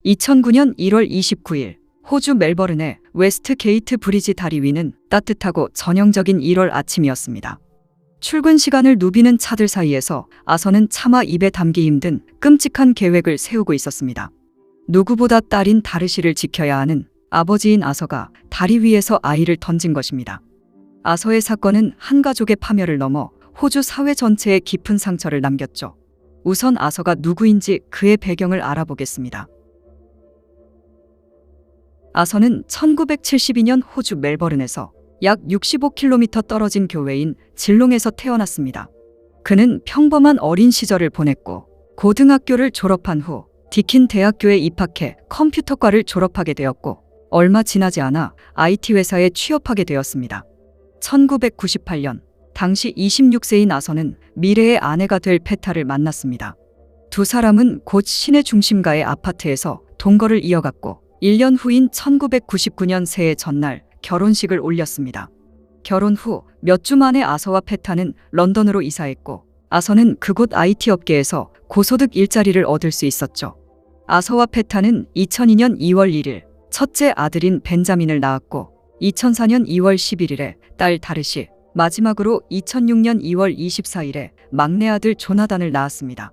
2009년 1월 29일 호주 멜버른의 웨스트 게이트 브리지 다리 위는 따뜻하고 전형적인 1월 아침이었습니다. 출근 시간을 누비는 차들 사이에서 아서는 차마 입에 담기 힘든 끔찍한 계획을 세우고 있었습니다. 누구보다 딸인 다르시를 지켜야 하는 아버지인 아서가 다리 위에서 아이를 던진 것입니다. 아서의 사건은 한 가족의 파멸을 넘어 호주 사회 전체에 깊은 상처를 남겼죠. 우선 아서가 누구인지 그의 배경을 알아보겠습니다. 아서는 1972년 호주 멜버른에서 약 65km 떨어진 교외인 질롱에서 태어났습니다. 그는 평범한 어린 시절을 보냈고 고등학교를 졸업한 후 디킨 대학교에 입학해 컴퓨터과를 졸업하게 되었고 얼마 지나지 않아 IT 회사에 취업하게 되었습니다. 1998년 당시 26세인 아서는 미래의 아내가 될 페타를 만났습니다. 두 사람은 곧 시내 중심가의 아파트에서 동거를 이어갔고 1년 후인 1999년 새해 전날 결혼식을 올렸습니다. 결혼 후 몇 주 만에 아서와 페타는 런던으로 이사했고 아서는 그곳 IT 업계에서 고소득 일자리를 얻을 수 있었죠. 아서와 페타는 2002년 2월 1일 첫째 아들인 벤자민을 낳았고 2004년 2월 11일에 딸 다르시, 마지막으로 2006년 2월 24일에 막내 아들 조나단을 낳았습니다.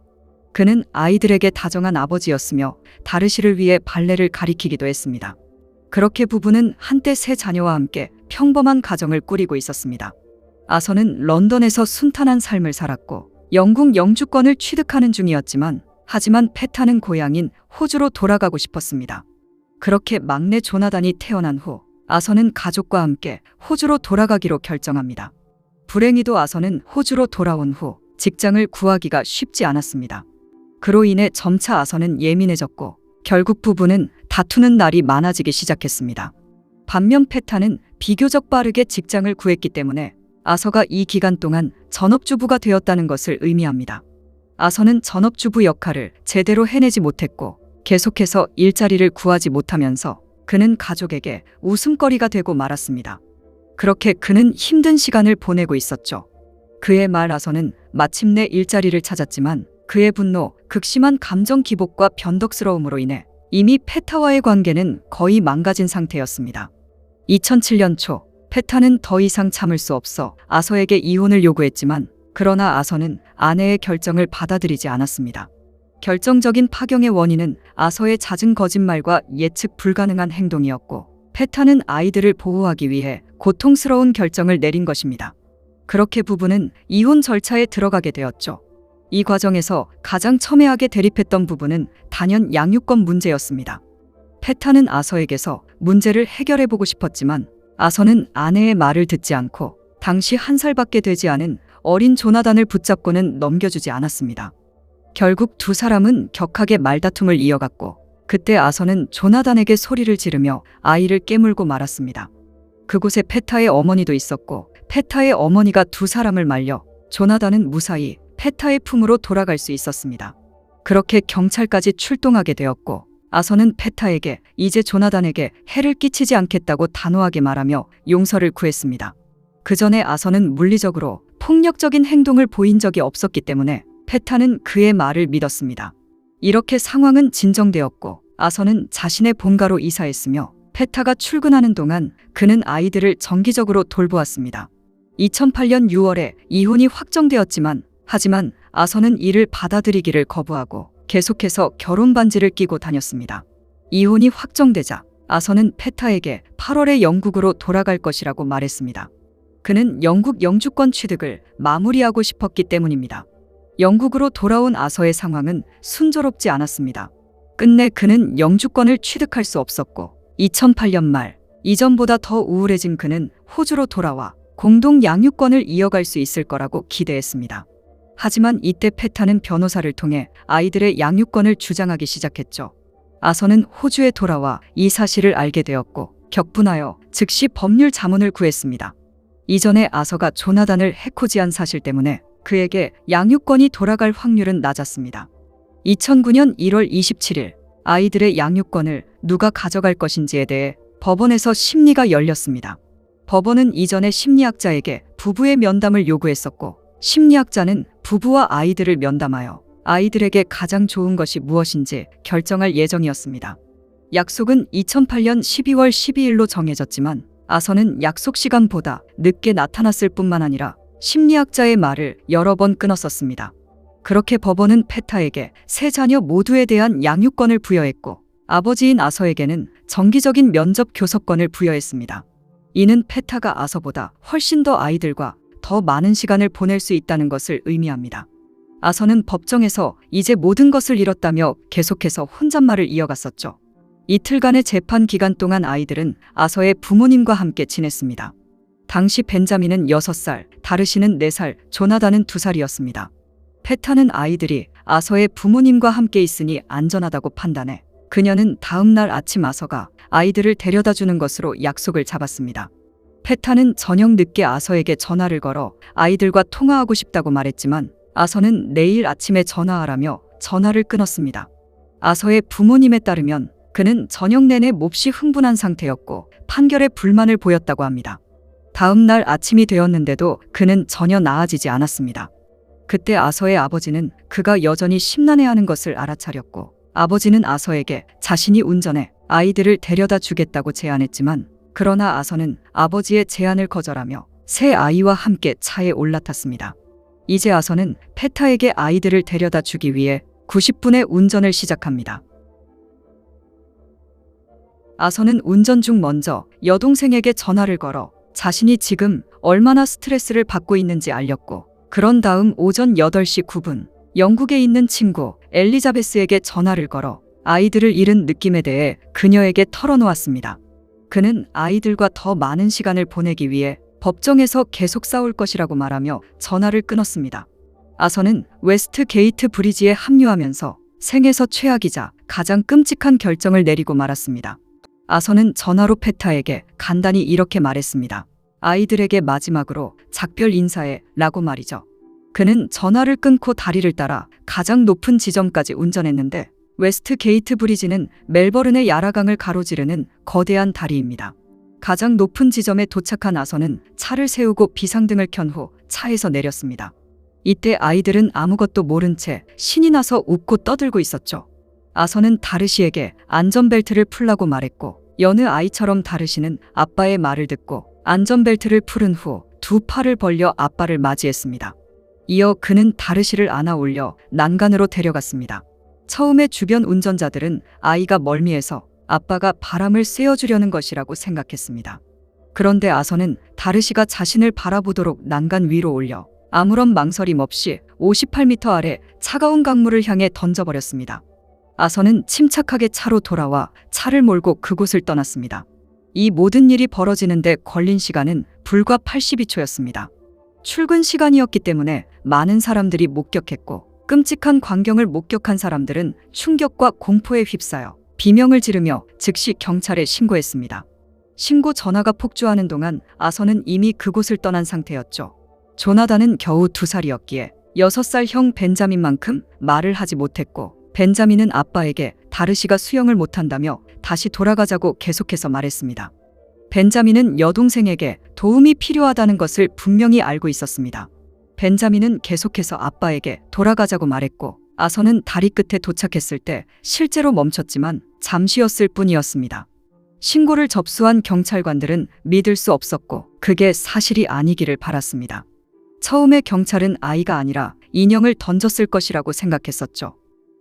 그는 아이들에게 다정한 아버지였으며 다르시를 위해 발레를 가리키기도 했습니다. 그렇게 부부는 한때 세 자녀와 함께 평범한 가정을 꾸리고 있었습니다. 아서는 런던에서 순탄한 삶을 살았고 영국 영주권을 취득하는 중이었지만 하지만 페타는 고향인 호주로 돌아가고 싶었습니다. 그렇게 막내 조나단이 태어난 후 아서는 가족과 함께 호주로 돌아가기로 결정합니다. 불행히도 아서는 호주로 돌아온 후 직장을 구하기가 쉽지 않았습니다. 그로 인해 점차 아서는 예민해졌고 결국 부부는 다투는 날이 많아지기 시작했습니다. 반면 페타는 비교적 빠르게 직장을 구했기 때문에 아서가 이 기간 동안 전업주부가 되었다는 것을 의미합니다. 아서는 전업주부 역할을 제대로 해내지 못했고 계속해서 일자리를 구하지 못하면서 그는 가족에게 웃음거리가 되고 말았습니다. 그렇게 그는 힘든 시간을 보내고 있었죠. 그의 말 아서는 마침내 일자리를 찾았지만 그의 분노, 극심한 감정 기복과 변덕스러움으로 인해 이미 페타와의 관계는 거의 망가진 상태였습니다. 2007년 초 페타는 더 이상 참을 수 없어 아서에게 이혼을 요구했지만 그러나 아서는 아내의 결정을 받아들이지 않았습니다. 결정적인 파경의 원인은 아서의 잦은 거짓말과 예측 불가능한 행동이었고 페타는 아이들을 보호하기 위해 고통스러운 결정을 내린 것입니다. 그렇게 부부는 이혼 절차에 들어가게 되었죠. 이 과정에서 가장 첨예하게 대립했던 부분은 단연 양육권 문제였습니다. 페타는 아서에게서 문제를 해결해보고 싶었지만 아서는 아내의 말을 듣지 않고 당시 1살밖에 되지 않은 어린 조나단을 붙잡고는 넘겨주지 않았습니다. 결국 두 사람은 격하게 말다툼을 이어갔고 그때 아서는 조나단에게 소리를 지르며 아이를 깨물고 말았습니다. 그곳에 페타의 어머니도 있었고 페타의 어머니가 두 사람을 말려 조나단은 무사히 페타의 품으로 돌아갈 수 있었습니다. 그렇게 경찰까지 출동하게 되었고 아서는 페타에게 이제 조나단에게 해를 끼치지 않겠다고 단호하게 말하며 용서를 구했습니다. 그 전에 아서는 물리적으로 폭력적인 행동을 보인 적이 없었기 때문에 페타는 그의 말을 믿었습니다. 이렇게 상황은 진정되었고 아서는 자신의 본가로 이사했으며 페타가 출근하는 동안 그는 아이들을 정기적으로 돌보았습니다. 2008년 6월에 이혼이 확정되었지만 하지만 아서는 이를 받아들이기를 거부하고 계속해서 결혼 반지를 끼고 다녔습니다. 이혼이 확정되자 아서는 페타에게 8월에 영국으로 돌아갈 것이라고 말했습니다. 그는 영국 영주권 취득을 마무리하고 싶었기 때문입니다. 영국으로 돌아온 아서의 상황은 순조롭지 않았습니다. 끝내 그는 영주권을 취득할 수 없었고 2008년 말 이전보다 더 우울해진 그는 호주로 돌아와 공동 양육권을 이어갈 수 있을 거라고 기대했습니다. 하지만 이때 페타는 변호사를 통해 아이들의 양육권을 주장하기 시작했죠. 아서는 호주에 돌아와 이 사실을 알게 되었고 격분하여 즉시 법률 자문을 구했습니다. 이전에 아서가 조나단을 해코지한 사실 때문에 그에게 양육권이 돌아갈 확률은 낮았습니다. 2009년 1월 27일 아이들의 양육권을 누가 가져갈 것인지에 대해 법원에서 심리가 열렸습니다. 법원은 이전에 심리학자에게 부부의 면담을 요구했었고 심리학자는 부부와 아이들을 면담하여 아이들에게 가장 좋은 것이 무엇인지 결정할 예정이었습니다. 약속은 2008년 12월 12일로 정해졌지만 아서는 약속 시간보다 늦게 나타났을 뿐만 아니라 심리학자의 말을 여러 번 끊었었습니다. 그렇게 법원은 페타에게 세 자녀 모두에 대한 양육권을 부여했고 아버지인 아서에게는 정기적인 면접 교섭권을 부여했습니다. 이는 페타가 아서보다 훨씬 더 아이들과 더 많은 시간을 보낼 수 있다는 것을 의미합니다. 아서는 법정에서 이제 모든 것을 잃었다며 계속해서 혼잣말을 이어갔었죠. 이틀간의 재판 기간 동안 아이들은 아서의 부모님과 함께 지냈습니다. 당시 벤자민은 6살, 다르시는 4살, 조나단은 2살이었습니다. 페타는 아이들이 아서의 부모님과 함께 있으니 안전하다고 판단해 그녀는 다음 날 아침 아서가 아이들을 데려다 주는 것으로 약속을 잡았습니다. 페타는 저녁 늦게 아서에게 전화를 걸어 아이들과 통화하고 싶다고 말했지만 아서는 내일 아침에 전화하라며 전화를 끊었습니다. 아서의 부모님에 따르면 그는 저녁 내내 몹시 흥분한 상태였고 판결에 불만을 보였다고 합니다. 다음 날 아침이 되었는데도 그는 전혀 나아지지 않았습니다. 그때 아서의 아버지는 그가 여전히 심란해하는 것을 알아차렸고 아버지는 아서에게 자신이 운전해 아이들을 데려다 주겠다고 제안했지만 그러나 아서는 아버지의 제안을 거절하며 새 아이와 함께 차에 올라탔습니다. 이제 아서는 페타에게 아이들을 데려다 주기 위해 90분의 운전을 시작합니다. 아서는 운전 중 먼저 여동생에게 전화를 걸어 자신이 지금 얼마나 스트레스를 받고 있는지 알렸고 그런 다음 오전 8시 9분 영국에 있는 친구 엘리자베스에게 전화를 걸어 아이들을 잃은 느낌에 대해 그녀에게 털어놓았습니다. 그는 아이들과 더 많은 시간을 보내기 위해 법정에서 계속 싸울 것이라고 말하며 전화를 끊었습니다. 아서는 웨스트 게이트 브리지에 합류하면서 생에서 최악이자 가장 끔찍한 결정을 내리고 말았습니다. 아서는 전화로 페타에게 간단히 이렇게 말했습니다. 아이들에게 마지막으로 작별 인사해 라고 말이죠. 그는 전화를 끊고 다리를 따라 가장 높은 지점까지 운전했는데 웨스트 게이트 브리지는 멜버른의 야라강을 가로지르는 거대한 다리입니다. 가장 높은 지점에 도착한 아서는 차를 세우고 비상등을 켠 후 차에서 내렸습니다. 이때 아이들은 아무것도 모른 채 신이 나서 웃고 떠들고 있었죠. 아서는 다르시에게 안전벨트를 풀라고 말했고 여느 아이처럼 다르시는 아빠의 말을 듣고 안전벨트를 풀은 후 두 팔을 벌려 아빠를 맞이했습니다. 이어 그는 다르시를 안아 올려 난간으로 데려갔습니다. 처음에 주변 운전자들은 아이가 멀미해서 아빠가 바람을 쐬어주려는 것이라고 생각했습니다. 그런데 아서는 다르시가 자신을 바라보도록 난간 위로 올려 아무런 망설임 없이 58m 아래 차가운 강물을 향해 던져버렸습니다. 아서는 침착하게 차로 돌아와 차를 몰고 그곳을 떠났습니다. 이 모든 일이 벌어지는데 걸린 시간은 불과 82초였습니다. 출근 시간이었기 때문에 많은 사람들이 목격했고 끔찍한 광경을 목격한 사람들은 충격과 공포에 휩싸여 비명을 지르며 즉시 경찰에 신고했습니다. 신고 전화가 폭주하는 동안 아서는 이미 그곳을 떠난 상태였죠. 조나단은 겨우 2살이었기에 6살 형 벤자민만큼 말을 하지 못했고 벤자민은 아빠에게 다르시가 수영을 못한다며 다시 돌아가자고 계속해서 말했습니다. 벤자민은 여동생에게 도움이 필요하다는 것을 분명히 알고 있었습니다. 벤자민은 계속해서 아빠에게 돌아가자고 말했고 아서는 다리 끝에 도착했을 때 실제로 멈췄지만 잠시였을 뿐이었습니다. 신고를 접수한 경찰관들은 믿을 수 없었고 그게 사실이 아니기를 바랐습니다. 처음에 경찰은 아이가 아니라 인형을 던졌을 것이라고 생각했었죠.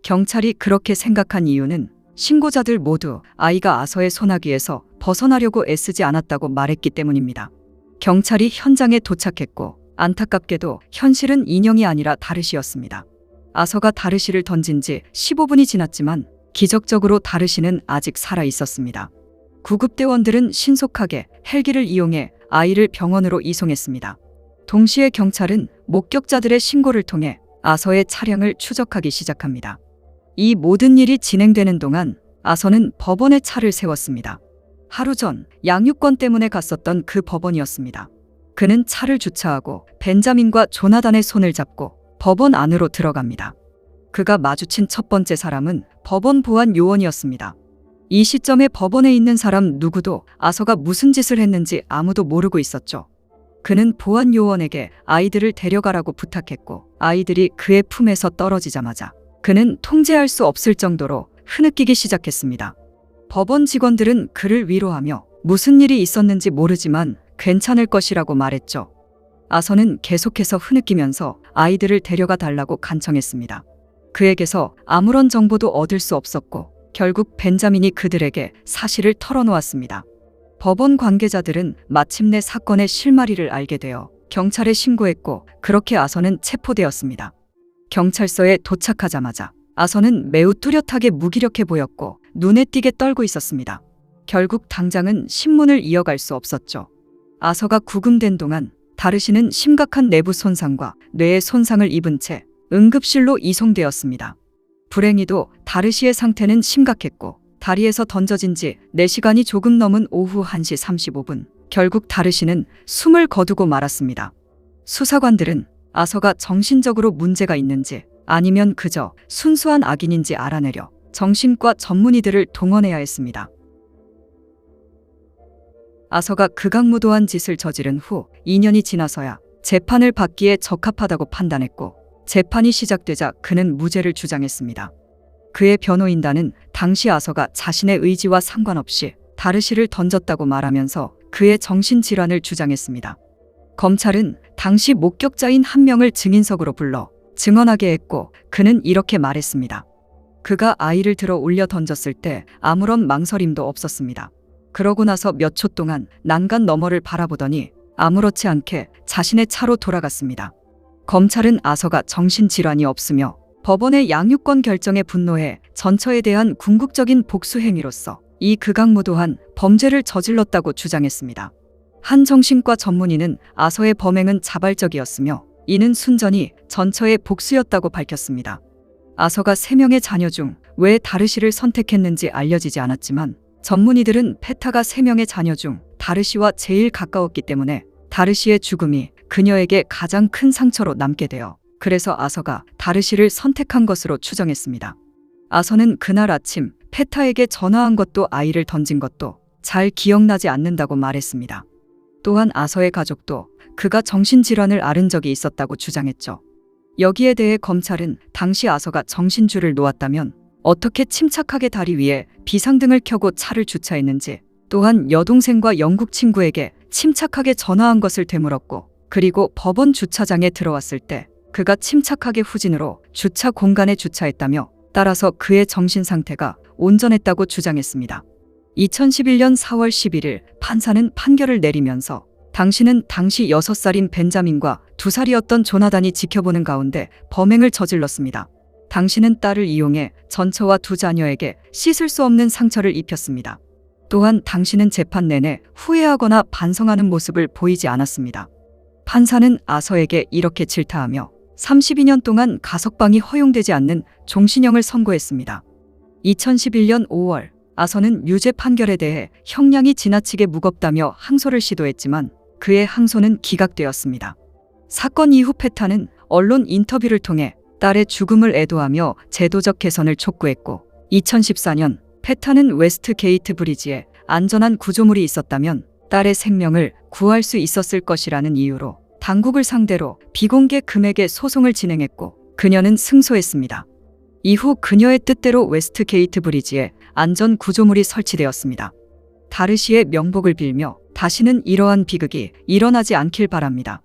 경찰이 그렇게 생각한 이유는 신고자들 모두 아이가 아서의 소나기에서 벗어나려고 애쓰지 않았다고 말했기 때문입니다. 경찰이 현장에 도착했고 안타깝게도 현실은 인형이 아니라 다르시였습니다. 아서가 다르시를 던진 지 15분이 지났지만 기적적으로 다르시는 아직 살아 있었습니다. 구급대원들은 신속하게 헬기를 이용해 아이를 병원으로 이송했습니다. 동시에 경찰은 목격자들의 신고를 통해 아서의 차량을 추적하기 시작합니다. 이 모든 일이 진행되는 동안 아서는 법원에 차를 세웠습니다. 하루 전 양육권 때문에 갔었던 그 법원이었습니다. 그는 차를 주차하고 벤자민과 조나단의 손을 잡고 법원 안으로 들어갑니다. 그가 마주친 첫 번째 사람은 법원 보안 요원이었습니다. 이 시점에 법원에 있는 사람 누구도 아서가 무슨 짓을 했는지 아무도 모르고 있었죠. 그는 보안 요원에게 아이들을 데려가라고 부탁했고 아이들이 그의 품에서 떨어지자마자 그는 통제할 수 없을 정도로 흐느끼기 시작했습니다. 법원 직원들은 그를 위로하며 무슨 일이 있었는지 모르지만 괜찮을 것이라고 말했죠. 아선은 계속해서 흐느끼면서 아이들을 데려가 달라고 간청했습니다. 그에게서 아무런 정보도 얻을 수 없었고 결국 벤자민이 그들에게 사실을 털어놓았습니다. 법원 관계자들은 마침내 사건의 실마리를 알게 되어 경찰에 신고했고 그렇게 아선은 체포되었습니다. 경찰서에 도착하자마자 아선은 매우 뚜렷하게 무기력해 보였고 눈에 띄게 떨고 있었습니다. 결국 당장은 신문을 이어갈 수 없었죠. 아서가 구금된 동안 다르시는 심각한 내부 손상과 뇌의 손상을 입은 채 응급실로 이송되었습니다. 불행히도 다르시의 상태는 심각했고 다리에서 던져진 지 4시간이 조금 넘은 오후 1시 35분 결국 다르시는 숨을 거두고 말았습니다. 수사관들은 아서가 정신적으로 문제가 있는지 아니면 그저 순수한 악인인지 알아내려 정신과 전문의들을 동원해야 했습니다. 아서가 극악무도한 짓을 저지른 후 2년이 지나서야 재판을 받기에 적합하다고 판단했고 재판이 시작되자 그는 무죄를 주장했습니다. 그의 변호인단은 당시 아서가 자신의 의지와 상관없이 다르시를 던졌다고 말하면서 그의 정신질환을 주장했습니다. 검찰은 당시 목격자인 한 명을 증인석으로 불러 증언하게 했고 그는 이렇게 말했습니다. 그가 아이를 들어 올려 던졌을 때 아무런 망설임도 없었습니다. 그러고 나서 몇 초 동안 난간 너머를 바라보더니 아무렇지 않게 자신의 차로 돌아갔습니다. 검찰은 아서가 정신질환이 없으며 법원의 양육권 결정에 분노해 전처에 대한 궁극적인 복수 행위로서 이 극악무도한 범죄를 저질렀다고 주장했습니다. 한 정신과 전문의는 아서의 범행은 자발적이었으며 이는 순전히 전처의 복수였다고 밝혔습니다. 아서가 3명의 자녀 중 왜 다르시를 선택했는지 알려지지 않았지만 전문의들은 페타가 3명의 자녀 중 다르시와 제일 가까웠기 때문에 다르시의 죽음이 그녀에게 가장 큰 상처로 남게 되어 그래서 아서가 다르시를 선택한 것으로 추정했습니다. 아서는 그날 아침 페타에게 전화한 것도 아이를 던진 것도 잘 기억나지 않는다고 말했습니다. 또한 아서의 가족도 그가 정신질환을 앓은 적이 있었다고 주장했죠. 여기에 대해 검찰은 당시 아서가 정신줄을 놓았다면 어떻게 침착하게 다리 위에 비상등을 켜고 차를 주차했는지 또한 여동생과 영국 친구에게 침착하게 전화한 것을 되물었고 그리고 법원 주차장에 들어왔을 때 그가 침착하게 후진으로 주차 공간에 주차했다며 따라서 그의 정신 상태가 온전했다고 주장했습니다. 2011년 4월 11일 판사는 판결을 내리면서 당신은 당시 6살인 벤자민과 2살이었던 조나단이 지켜보는 가운데 범행을 저질렀습니다. 당신은 딸을 이용해 전처와 2 자녀에게 씻을 수 없는 상처를 입혔습니다. 또한 당신은 재판 내내 후회하거나 반성하는 모습을 보이지 않았습니다. 판사는 아서에게 이렇게 질타하며 32년 동안 가석방이 허용되지 않는 종신형을 선고했습니다. 2011년 5월 아서는 유죄 판결에 대해 형량이 지나치게 무겁다며 항소를 시도했지만 그의 항소는 기각되었습니다. 사건 이후 페타는 언론 인터뷰를 통해 딸의 죽음을 애도하며 제도적 개선을 촉구했고 2014년 페타는 웨스트 게이트 브리지에 안전한 구조물이 있었다면 딸의 생명을 구할 수 있었을 것이라는 이유로 당국을 상대로 비공개 금액의 소송을 진행했고 그녀는 승소했습니다. 이후 그녀의 뜻대로 웨스트 게이트 브리지에 안전 구조물이 설치되었습니다. 다르시의 명복을 빌며 다시는 이러한 비극이 일어나지 않길 바랍니다.